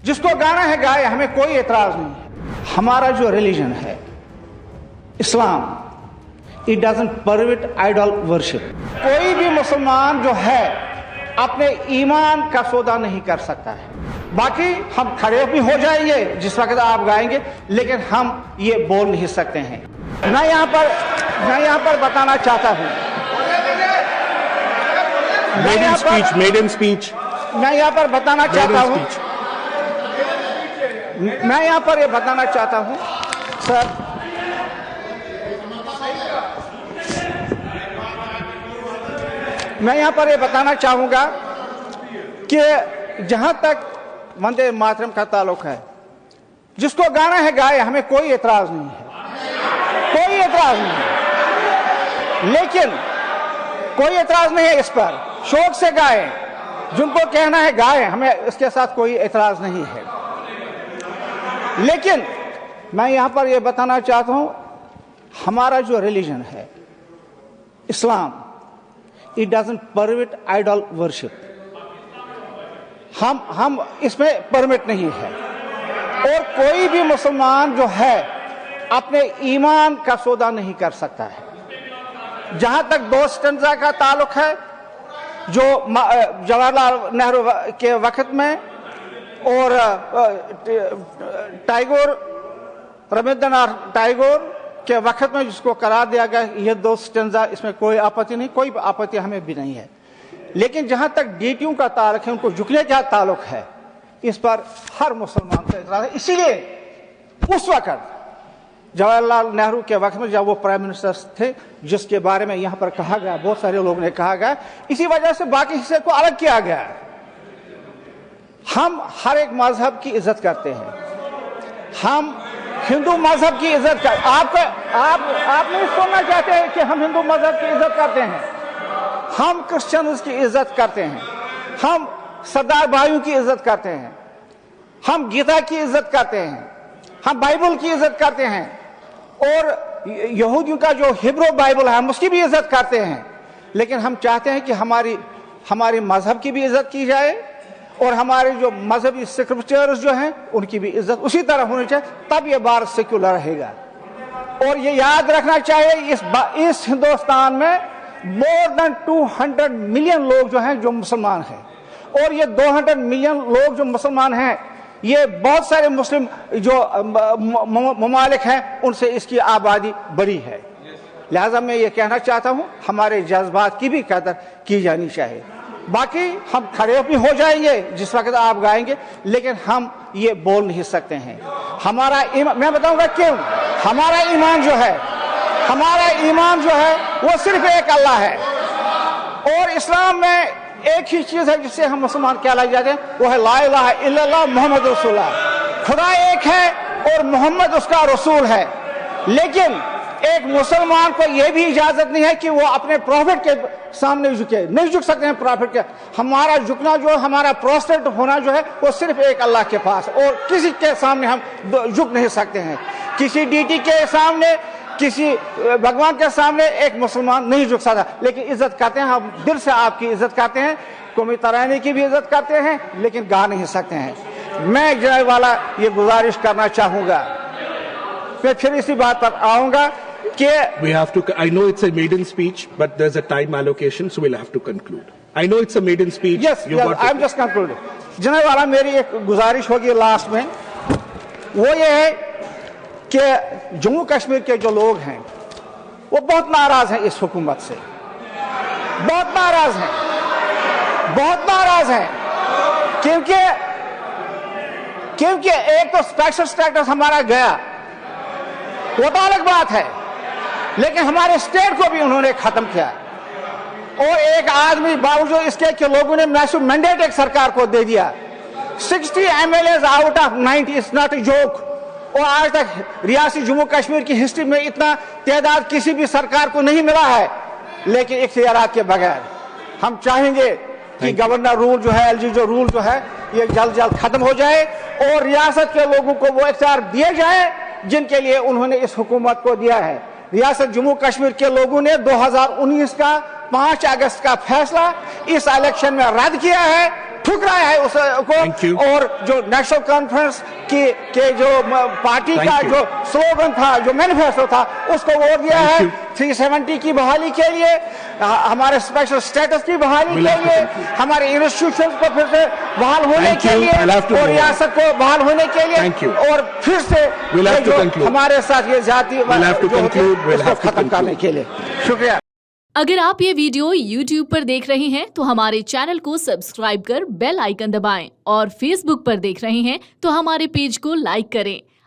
जिसको गाना है गाए, हमें कोई एतराज नहीं है। हमारा जो रिलीजन है Islam, it doesn't permit idol worship. कोई भी मुसलमान जो है अपने ईमान का सौदा नहीं कर सकता है। बाकी हम खड़े भी हो जाएंगे जिस वक्त आप गाएंगे, लेकिन हम ये बोल नहीं सकते हैं। मैं यहाँ पर बताना चाहता हूँ, maiden speech. मैं यहाँ पर बताना चाहता हूँ, मैं यहाँ पर ये बताना चाहता हूँ सर, मैं यहाँ पर ये बताना चाहूँगा कि जहाँ तक वंदे मातरम का ताल्लुक है, जिसको गाना है गाए, हमें कोई एतराज नहीं है, कोई एतराज नहीं है। लेकिन कोई एतराज नहीं है इस पर, शौक से गाए, जिनको कहना है गाए, हमें इसके साथ कोई एतराज नहीं है। लेकिन मैं यहाँ पर ये बताना चाहता हूँ, हमारा जो रिलीजन है Islam, it doesn't permit idol worship. हम इसमें परमिट नहीं है। और कोई भी मुसलमान जो है अपने ईमान का सौदा नहीं कर सकता है। जहां तक दो स्टैंजा का ताल्लुक है, जो जवाहरलाल नेहरू के वक्त में और रविंद्रनाथ टैगोर के वक्त में जिसको करार दिया गया, ये दो स्टैंजा, इसमें कोई आपत्ति नहीं, कोई आपत्ति हमें भी नहीं है। लेकिन जहां तक डीटीयू का ताल्लुक है, उनको झुकने का ताल्लुक है, इस पर हर मुसलमान का इतराज है। इसीलिए उस वक्त जवाहरलाल नेहरू के वक्त में जब वो प्राइम मिनिस्टर थे, जिसके बारे में यहाँ पर कहा गया, बहुत सारे लोगों ने कहा गया, इसी वजह से बाकी हिस्से को अलग किया गया। हम हर एक मजहब की इज्जत करते हैं। हम हिंदू मजहब की इज्जत कर, आप नहीं सुनना चाहते हैं कि हम हिंदू मजहब की इज्जत करते हैं। हम क्रिश्चियंस की इज्जत करते हैं, हम सरदार भाइयों की इज्जत करते हैं, हम गीता की इज्जत करते हैं, हम बाइबल की इज्जत करते हैं, और यहूदियों का जो हिब्रू बाइबल है हम उसकी भी इज्जत करते हैं। लेकिन हम चाहते हैं कि हमारी मजहब की भी इज्जत की जाए, और हमारे जो मजहबी स्क्रिप्चर्स जो हैं उनकी भी इज्जत उसी तरह होनी चाहिए, तब ये भारत सेक्युलर रहेगा। और ये याद रखना चाहिए, इस हिंदुस्तान में मोर देन 200 मिलियन लोग जो हैं जो मुसलमान हैं, और ये 200 मिलियन लोग जो मुसलमान हैं, ये बहुत सारे मुस्लिम जो ममालिक हैं उनसे इसकी आबादी बड़ी है। लिहाजा मैं ये कहना चाहता हूँ, हमारे जज्बात की भी कदर की जानी चाहिए। बाकी हम खड़े भी हो जाएंगे जिस वक्त आप गाएंगे, लेकिन हम ये बोल नहीं सकते हैं। हमारा ईमान, मैं बताऊंगा क्यों। हमारा ईमान जो है वो सिर्फ एक अल्लाह है, और इस्लाम में एक ही चीज है जिससे हम मुसलमान कहलाए जाते हैं, वो है ला इलाहा इल्लल्लाह मुहम्मद रसूलुल्लाह। खुदा एक है और मोहम्मद उसका रसूल है। लेकिन एक मुसलमान को यह भी इजाजत नहीं है कि वो अपने प्रॉफिट के सामने झुके, नहीं झुक सकते हैं प्रॉफिट के। हमारा झुकना जो, हमारा प्रोस्ट्रेट होना जो है, वो सिर्फ एक अल्लाह के पास, और किसी के सामने हम झुक नहीं सकते हैं। किसी डीटी के सामने, किसी भगवान के सामने एक मुसलमान नहीं झुक सकता। लेकिन इज्जत करते हैं, हम दिल से आपकी इज्जत करते हैं, कौमी तराने की भी इज्जत करते हैं, लेकिन गा नहीं सकते हैं। मैं जनाब वाला ये गुजारिश करना चाहूंगा, मैं फिर इसी बात पर आऊंगा कि we have to, I know it's a maiden speech, but there's a time allocation, so we'll have to conclude. I know it's a maiden speech. Yes, I'm just concluding. जनाब वाला मेरी एक गुजारिश होगी लास्ट में, वो ये है कि जम्मू कश्मीर के जो लोग हैं वो बहुत नाराज हैं इस हुकूमत से, बहुत नाराज हैं, क्योंकि एक तो स्पेशल स्टेटस हमारा गया, वो तो अलग बात है, लेकिन हमारे स्टेट को भी उन्होंने खत्म किया। और एक आदमी बावजूद इसके कि लोगों ने मैसिव मैंडेट एक सरकार को दे दिया, 60 MLAs out of 90 is not a joke. और आज तक रियासती जम्मू कश्मीर की हिस्ट्री में इतना तादाद किसी भी सरकार को नहीं मिला है। लेकिन इख्तियारात के बगैर हम चाहेंगे कि गवर्नर रूल जो है, एलजी जो रूल जो है, ये जल्द जल्द खत्म हो जाए, और रियासत के लोगों को वो इख्तियार दिए जाए जिनके लिए उन्होंने इस हुकूमत को दिया है। रियासत जम्मू कश्मीर के लोगों ने 2019 का 5 अगस्त का फैसला इस इलेक्शन में रद्द किया है, ठुकराया है Thank you. उसको, और जो नेशनल कॉन्फ्रेंस के जो पार्टी Thank का you. जो स्लोगन था, जो मैनिफेस्टो था, उसको वोट दिया Thank है you. 370 की बहाली के लिए, हमारे स्पेशल स्टेटस की बहाली We'll के have to लिए, conclude. हमारे इंस्टीट्यूशंस को फिर से बहाल होने Thank के you. लिए, I'll have to और move on. रियासत को बहाल होने के लिए, Thank you. और फिर से We'll have ये to जो conclude. हमारे साथ ये जाति We'll have to जो होती है, conclude. We'll उसको have to खत्म करने conclude. के लिए शुक्रिया। अगर आप ये वीडियो YouTube पर देख रहे हैं तो हमारे चैनल को सब्सक्राइब कर बेल आइकन दबाएं, और Facebook पर देख रहे हैं तो हमारे पेज को लाइक करें।